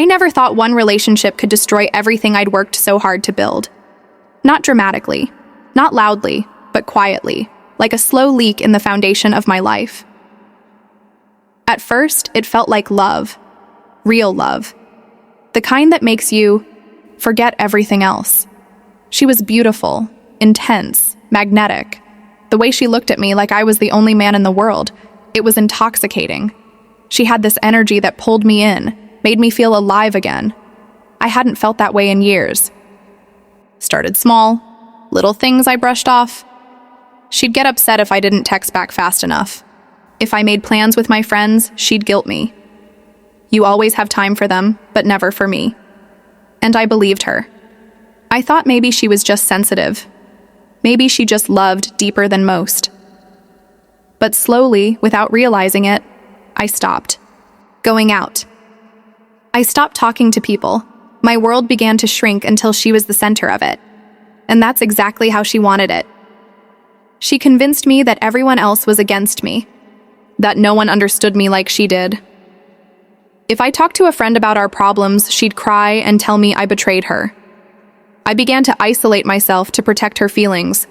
I never thought one relationship could destroy everything I'd worked so hard to build. Not dramatically, not loudly, but quietly, like a slow leak in the foundation of my life. At first, it felt like love, real love, the kind that makes you forget everything else. She was beautiful, intense, magnetic. The way she looked at me like I was the only man in the world, it was intoxicating. She had this energy that pulled me in, made me feel alive again. I hadn't felt that way in years. Started small, little things I brushed off. She'd get upset if I didn't text back fast enough. If I made plans with my friends, she'd guilt me. You always have time for them, but never for me. And I believed her. I thought maybe she was just sensitive. Maybe she just loved deeper than most. But slowly, without realizing it, I stopped. Going out. I stopped talking to people. My world began to shrink until she was the center of it. And that's exactly how she wanted it. She convinced me that everyone else was against me, that no one understood me like she did. If I talked to a friend about our problems, she'd cry and tell me I betrayed her. I began to isolate myself to protect her feelings.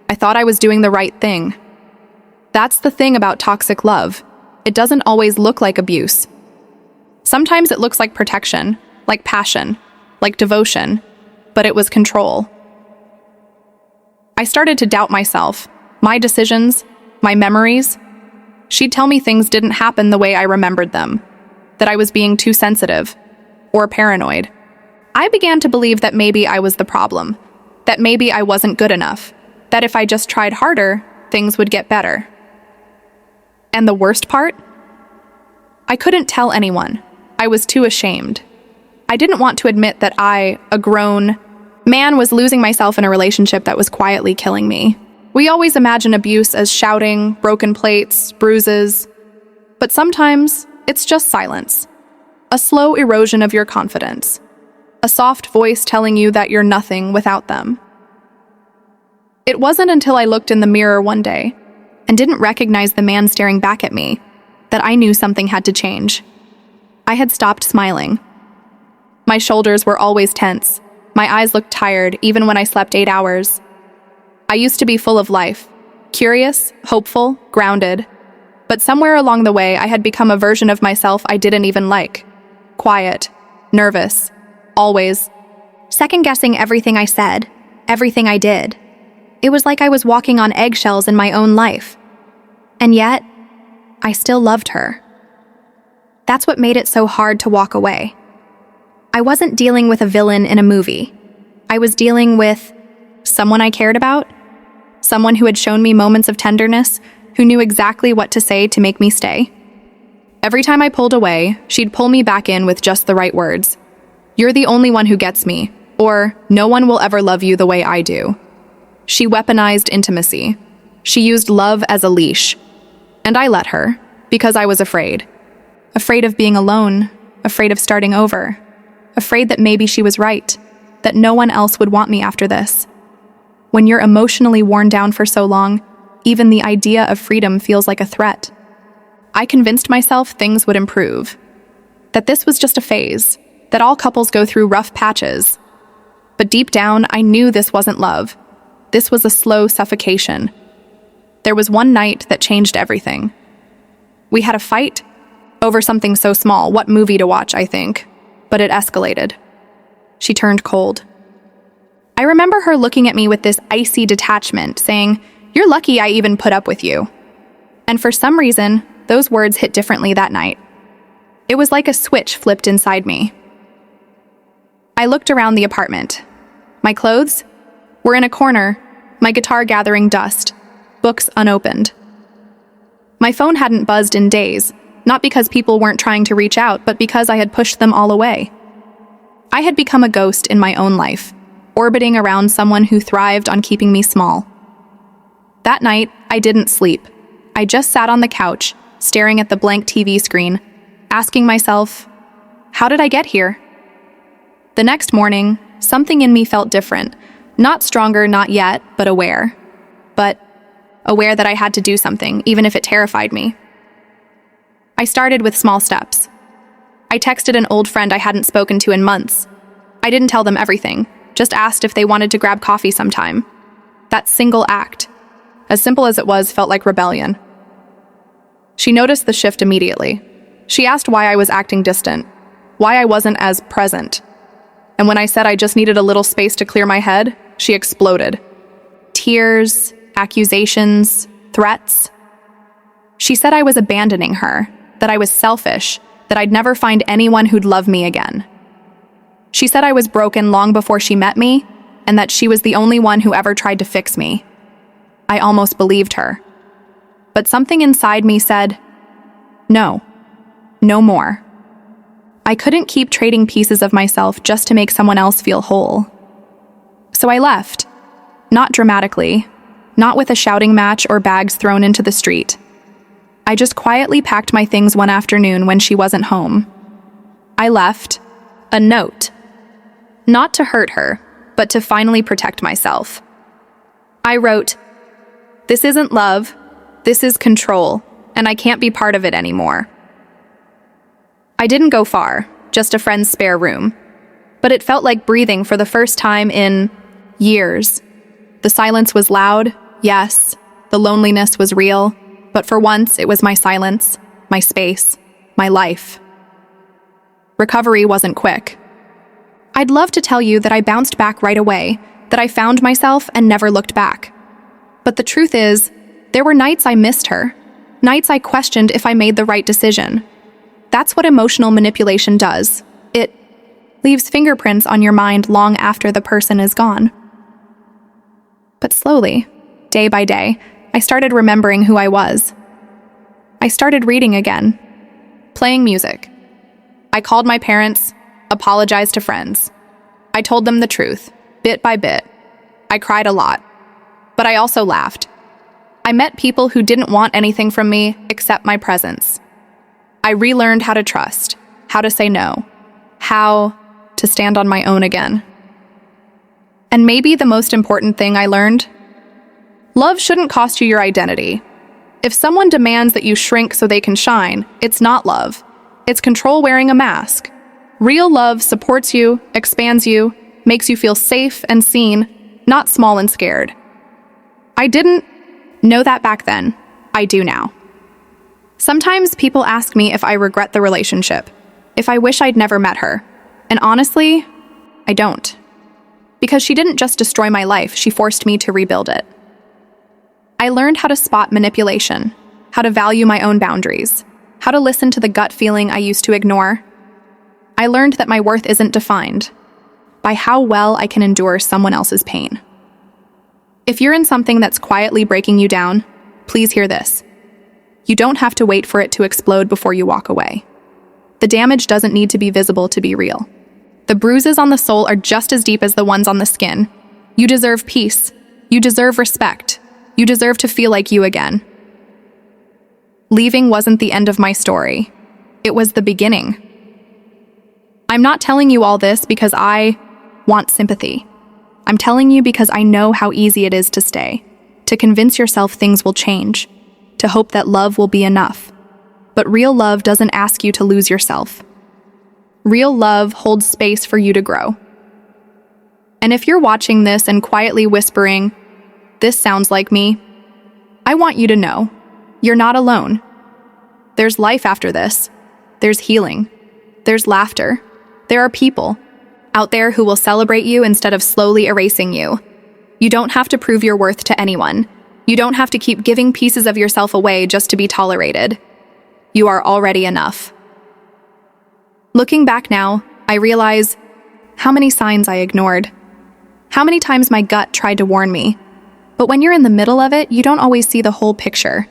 I thought I was doing the right thing. That's the thing about toxic love. It doesn't always look like abuse. Sometimes it looks like protection, like passion, like devotion, but it was control. I started to doubt myself, my decisions, my memories. She'd tell me things didn't happen the way I remembered them, that I was being too sensitive or paranoid. I began to believe that maybe I was the problem, that maybe I wasn't good enough, that if I just tried harder, things would get better. And the worst part? I couldn't tell anyone. I was too ashamed. I didn't want to admit that I, a grown man, was losing myself in a relationship that was quietly killing me. We always imagine abuse as shouting, broken plates, bruises. But sometimes it's just silence. A slow erosion of your confidence. A soft voice telling you that you're nothing without them. It wasn't until I looked in the mirror one day and didn't recognize the man staring back at me that I knew something had to change. I had stopped smiling. My shoulders were always tense. My eyes looked tired even when I slept 8 hours. I used to be full of life, curious, hopeful, grounded. But somewhere along the way, I had become a version of myself I didn't even like. Quiet, nervous, always second-guessing everything I said, everything I did. It was like I was walking on eggshells in my own life. And yet, I still loved her. That's what made it so hard to walk away. I wasn't dealing with a villain in a movie. I was dealing with someone I cared about, someone who had shown me moments of tenderness, who knew exactly what to say to make me stay. Every time I pulled away, she'd pull me back in with just the right words. "You're the only one who gets me," or "No one will ever love you the way I do." She weaponized intimacy. She used love as a leash. And I let her, because I was afraid. Afraid of being alone, afraid of starting over, afraid that maybe she was right, that no one else would want me after this. When you're emotionally worn down for so long, even the idea of freedom feels like a threat. I convinced myself things would improve, that this was just a phase, that all couples go through rough patches. But deep down, I knew this wasn't love. This was a slow suffocation. There was one night that changed everything. We had a fight over something so small, what movie to watch, I think, but it escalated. She turned cold. I remember her looking at me with this icy detachment, saying, "You're lucky I even put up with you." And for some reason, those words hit differently that night. It was like a switch flipped inside me. I looked around the apartment. My clothes were in a corner, my guitar gathering dust, books unopened. My phone hadn't buzzed in days, not because people weren't trying to reach out, but because I had pushed them all away. I had become a ghost in my own life, orbiting around someone who thrived on keeping me small. That night, I didn't sleep. I just sat on the couch, staring at the blank TV screen, asking myself, how did I get here? The next morning, something in me felt different. Not stronger, not yet, but aware. But aware that I had to do something, even if it terrified me. I started with small steps. I texted an old friend I hadn't spoken to in months. I didn't tell them everything, just asked if they wanted to grab coffee sometime. That single act, as simple as it was, felt like rebellion. She noticed the shift immediately. She asked why I was acting distant, why I wasn't as present. And when I said I just needed a little space to clear my head, she exploded. Tears, accusations, threats. She said I was abandoning her, that I was selfish, that I'd never find anyone who'd love me again. She said I was broken long before she met me, and that she was the only one who ever tried to fix me. I almost believed her. But something inside me said, no, no more. I couldn't keep trading pieces of myself just to make someone else feel whole. So I left. Not dramatically, not with a shouting match or bags thrown into the street. I just quietly packed my things one afternoon when she wasn't home. I left a note. Not to hurt her, but to finally protect myself. I wrote, "This isn't love, this is control, and I can't be part of it anymore." I didn't go far, just a friend's spare room, but it felt like breathing for the first time in years. The silence was loud, yes, the loneliness was real, but for once it was my silence, my space, my life. Recovery wasn't quick. I'd love to tell you that I bounced back right away, that I found myself and never looked back. But the truth is, there were nights I missed her, nights I questioned if I made the right decision. That's what emotional manipulation does. It leaves fingerprints on your mind long after the person is gone. But slowly, day by day, I started remembering who I was. I started reading again, playing music. I called my parents, apologized to friends. I told them the truth, bit by bit. I cried a lot, but I also laughed. I met people who didn't want anything from me except my presence. I relearned how to trust, how to say no, how to stand on my own again. And maybe the most important thing I learned: love shouldn't cost you your identity. If someone demands that you shrink so they can shine, it's not love. It's control wearing a mask. Real love supports you, expands you, makes you feel safe and seen, not small and scared. I didn't know that back then. I do now. Sometimes people ask me if I regret the relationship, if I wish I'd never met her. And honestly, I don't. Because she didn't just destroy my life, she forced me to rebuild it. I learned how to spot manipulation, how to value my own boundaries, how to listen to the gut feeling I used to ignore. I learned that my worth isn't defined by how well I can endure someone else's pain. If you're in something that's quietly breaking you down, please hear this. You don't have to wait for it to explode before you walk away. The damage doesn't need to be visible to be real. The bruises on the soul are just as deep as the ones on the skin. You deserve peace. You deserve respect. You deserve to feel like you again. Leaving wasn't the end of my story. It was the beginning. I'm not telling you all this because I want sympathy. I'm telling you because I know how easy it is to stay, to convince yourself things will change, to hope that love will be enough. But real love doesn't ask you to lose yourself. Real love holds space for you to grow. And if you're watching this and quietly whispering, "This sounds like me," I want you to know, you're not alone. There's life after this. There's healing. There's laughter. There are people out there who will celebrate you instead of slowly erasing you. You don't have to prove your worth to anyone. You don't have to keep giving pieces of yourself away just to be tolerated. You are already enough. Looking back now, I realize how many signs I ignored. How many times my gut tried to warn me. But when you're in the middle of it, you don't always see the whole picture.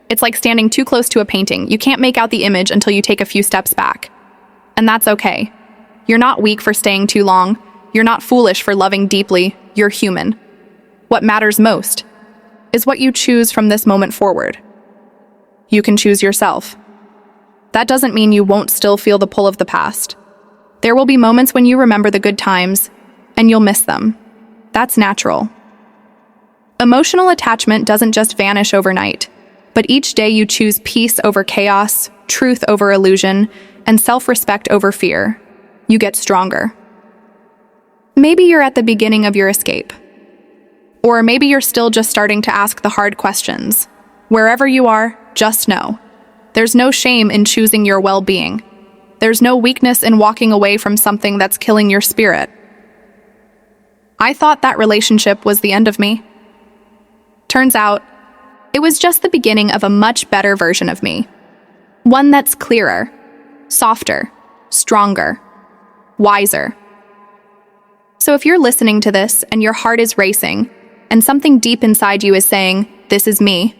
It's like standing too close to a painting. You can't make out the image until you take a few steps back. And that's okay. You're not weak for staying too long. You're not foolish for loving deeply. You're human. What matters most is what you choose from this moment forward. You can choose yourself. That doesn't mean you won't still feel the pull of the past. There will be moments when you remember the good times, and you'll miss them. That's natural. Emotional attachment doesn't just vanish overnight, but each day you choose peace over chaos, truth over illusion, and self-respect over fear, you get stronger. Maybe you're at the beginning of your escape. Or maybe you're still just starting to ask the hard questions. Wherever you are, just know. There's no shame in choosing your well-being. There's no weakness in walking away from something that's killing your spirit. I thought that relationship was the end of me. Turns out, it was just the beginning of a much better version of me. One that's clearer, softer, stronger, wiser. So if you're listening to this and your heart is racing, and something deep inside you is saying, "This is me,"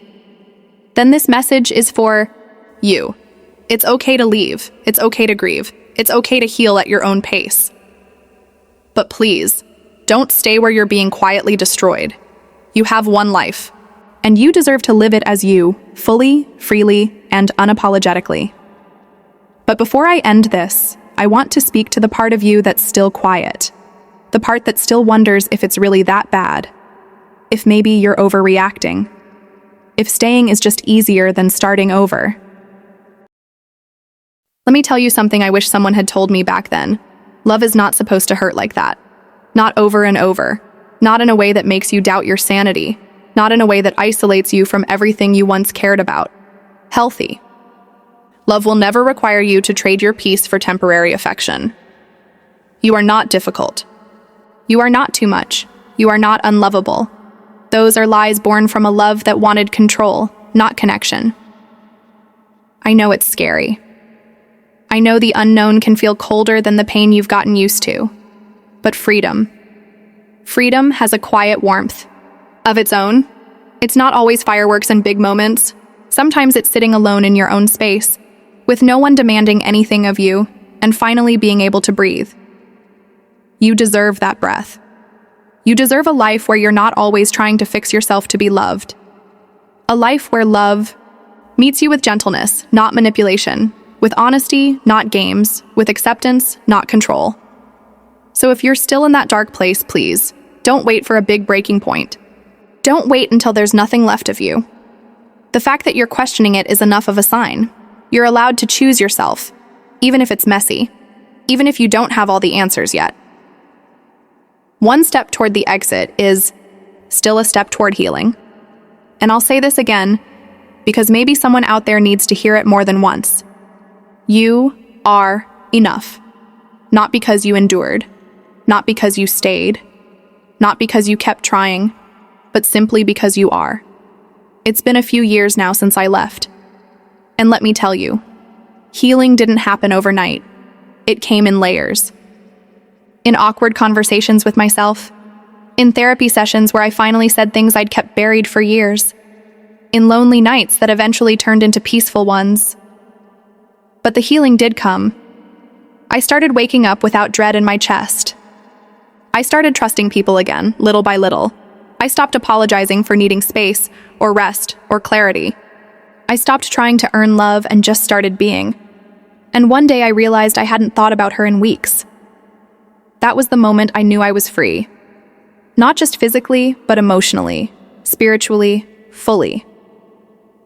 then this message is for you. It's okay to leave. It's okay to grieve. It's okay to heal at your own pace. But please, don't stay where you're being quietly destroyed. You have one life, and you deserve to live it as you, fully, freely, and unapologetically. But before I end this, I want to speak to the part of you that's still quiet, the part that still wonders if it's really that bad, if maybe you're overreacting, if staying is just easier than starting over. Let me tell you something I wish someone had told me back then. Love is not supposed to hurt like that. Not over and over. Not in a way that makes you doubt your sanity. Not in a way that isolates you from everything you once cared about. Healthy. Love will never require you to trade your peace for temporary affection. You are not difficult. You are not too much. You are not unlovable. Those are lies born from a love that wanted control, not connection. I know it's scary. I know the unknown can feel colder than the pain you've gotten used to. But freedom has a quiet warmth of its own. It's not always fireworks and big moments. Sometimes it's sitting alone in your own space, with no one demanding anything of you, and finally being able to breathe. You deserve that breath. You deserve a life where you're not always trying to fix yourself to be loved. A life where love meets you with gentleness, not manipulation, with honesty, not games, with acceptance, not control. So if you're still in that dark place, please, don't wait for a big breaking point. Don't wait until there's nothing left of you. The fact that you're questioning it is enough of a sign. You're allowed to choose yourself, even if it's messy, even if you don't have all the answers yet. One step toward the exit is still a step toward healing. And I'll say this again, because maybe someone out there needs to hear it more than once. You are enough. Not because you endured, not because you stayed, not because you kept trying, but simply because you are. It's been a few years now since I left. And let me tell you, healing didn't happen overnight. It came in layers. In awkward conversations with myself, in therapy sessions where I finally said things I'd kept buried for years, in lonely nights that eventually turned into peaceful ones. But the healing did come. I started waking up without dread in my chest. I started trusting people again, little by little. I stopped apologizing for needing space, or rest, or clarity. I stopped trying to earn love and just started being. And one day I realized I hadn't thought about her in weeks. That was the moment I knew I was free. Not just physically, but emotionally, spiritually, fully.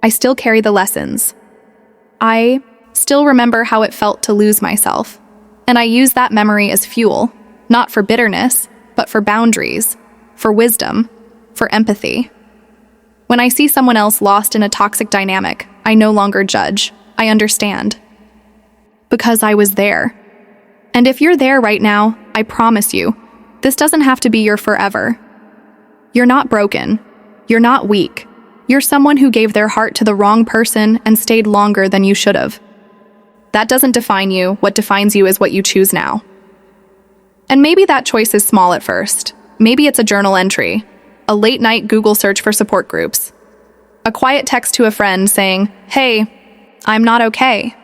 I still carry the lessons. I still remember how it felt to lose myself. And I use that memory as fuel, not for bitterness, but for boundaries, for wisdom, for empathy. When I see someone else lost in a toxic dynamic, I no longer judge. I understand. Because I was there. And if you're there right now, I promise you, this doesn't have to be your forever. You're not broken. You're not weak. You're someone who gave their heart to the wrong person and stayed longer than you should have. That doesn't define you. What defines you is what you choose now. And maybe that choice is small at first. Maybe it's a journal entry, a late-night Google search for support groups, a quiet text to a friend saying, "Hey, I'm not okay."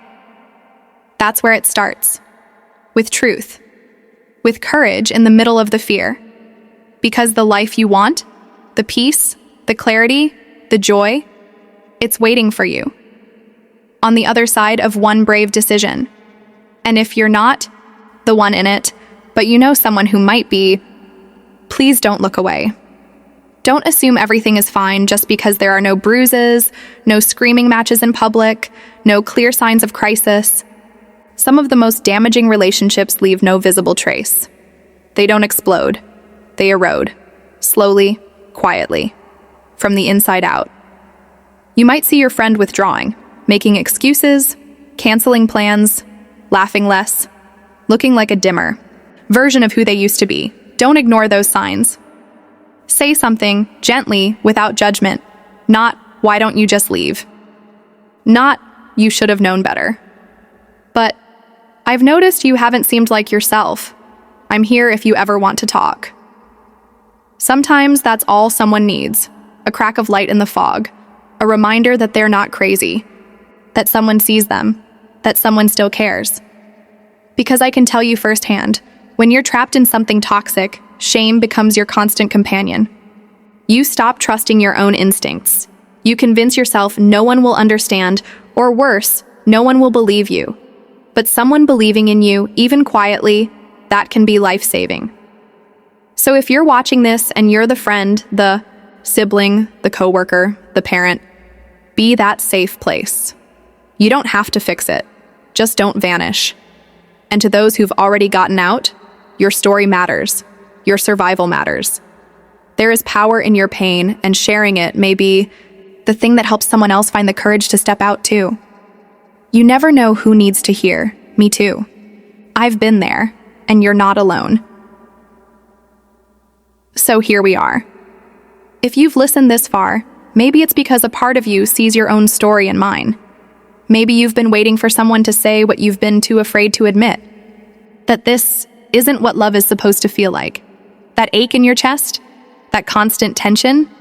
That's where it starts. With truth. With courage in the middle of the fear. Because the life you want, the peace, the clarity, the joy, it's waiting for you. On the other side of one brave decision. And if you're not the one in it, but you know someone who might be, please don't look away. Don't assume everything is fine just because there are no bruises, no screaming matches in public, no clear signs of crisis. Some of the most damaging relationships leave no visible trace. They don't explode. They erode. Slowly, quietly. From the inside out. You might see your friend withdrawing, making excuses, canceling plans, laughing less, looking like a dimmer version of who they used to be. Don't ignore those signs. Say something gently, without judgment. Not, why don't you just leave? Not, you should have known better. But, I've noticed you haven't seemed like yourself. I'm here if you ever want to talk. Sometimes that's all someone needs. A crack of light in the fog. A reminder that they're not crazy. That someone sees them. That someone still cares. Because I can tell you firsthand, when you're trapped in something toxic, shame becomes your constant companion. You stop trusting your own instincts. You convince yourself no one will understand, or worse, no one will believe you. But someone believing in you, even quietly, that can be life-saving. So if you're watching this and you're the friend, the sibling, the coworker, the parent, be that safe place. You don't have to fix it. Just don't vanish. And to those who've already gotten out, your story matters. Your survival matters. There is power in your pain, and sharing it may be the thing that helps someone else find the courage to step out too. You never know who needs to hear. Me too. I've been there, and you're not alone. So here we are. If you've listened this far, maybe it's because a part of you sees your own story in mine. Maybe you've been waiting for someone to say what you've been too afraid to admit. That this isn't what love is supposed to feel like. That ache in your chest, that constant tension,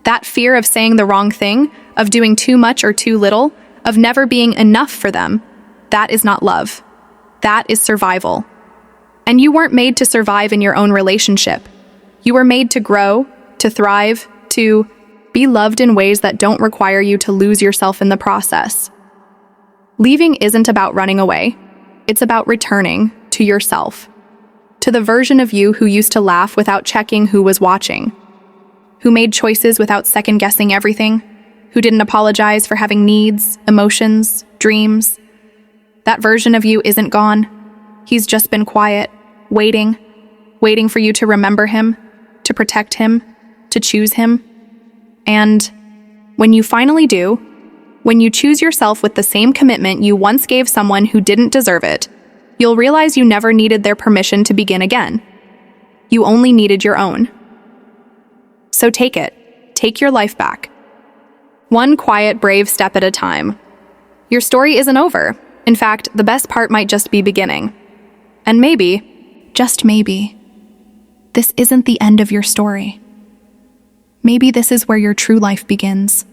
that fear of saying the wrong thing, of doing too much or too little, of never being enough for them, that is not love. That is survival. And you weren't made to survive in your own relationship. You were made to grow, to thrive, to be loved in ways that don't require you to lose yourself in the process. Leaving isn't about running away. It's about returning to yourself. To the version of you who used to laugh without checking who was watching. Who made choices without second-guessing everything. Who didn't apologize for having needs, emotions, dreams. That version of you isn't gone. He's just been quiet, waiting for you to remember him, to protect him, to choose him. And when you finally do, when you choose yourself with the same commitment you once gave someone who didn't deserve it, you'll realize you never needed their permission to begin again. You only needed your own. So take it. Take your life back. One quiet, brave step at a time. Your story isn't over. In fact, the best part might just be beginning. And maybe, just maybe, this isn't the end of your story. Maybe this is where your true life begins.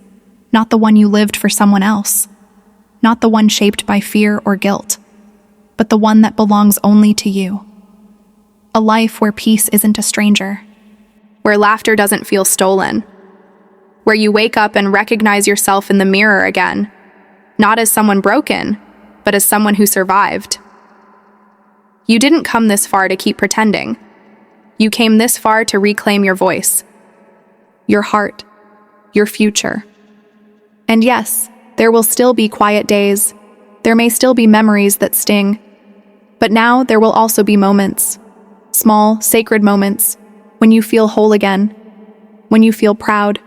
Not the one you lived for someone else. Not the one shaped by fear or guilt. But the one that belongs only to you. A life where peace isn't a stranger. Where laughter doesn't feel stolen. Where you wake up and recognize yourself in the mirror again. Not as someone broken, but as someone who survived. You didn't come this far to keep pretending. You came this far to reclaim your voice. Your heart. Your future. And yes, there will still be quiet days. There may still be memories that sting. But now there will also be moments. Small, sacred moments. When you feel whole again. When you feel proud.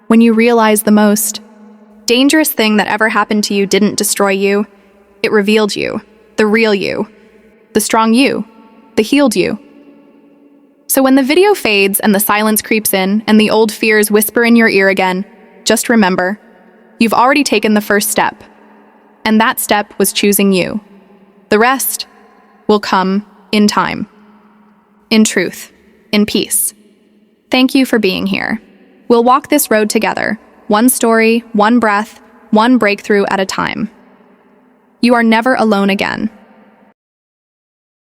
When you realize the most dangerous thing that ever happened to you didn't destroy you. It revealed you. The real you. The strong you. The healed you. So when the video fades and the silence creeps in and the old fears whisper in your ear again, just remember, you've already taken the first step. And that step was choosing you. The rest will come in time. In truth. In peace. Thank you for being here. We'll walk this road together. One story, one breath, one breakthrough at a time. You are never alone again.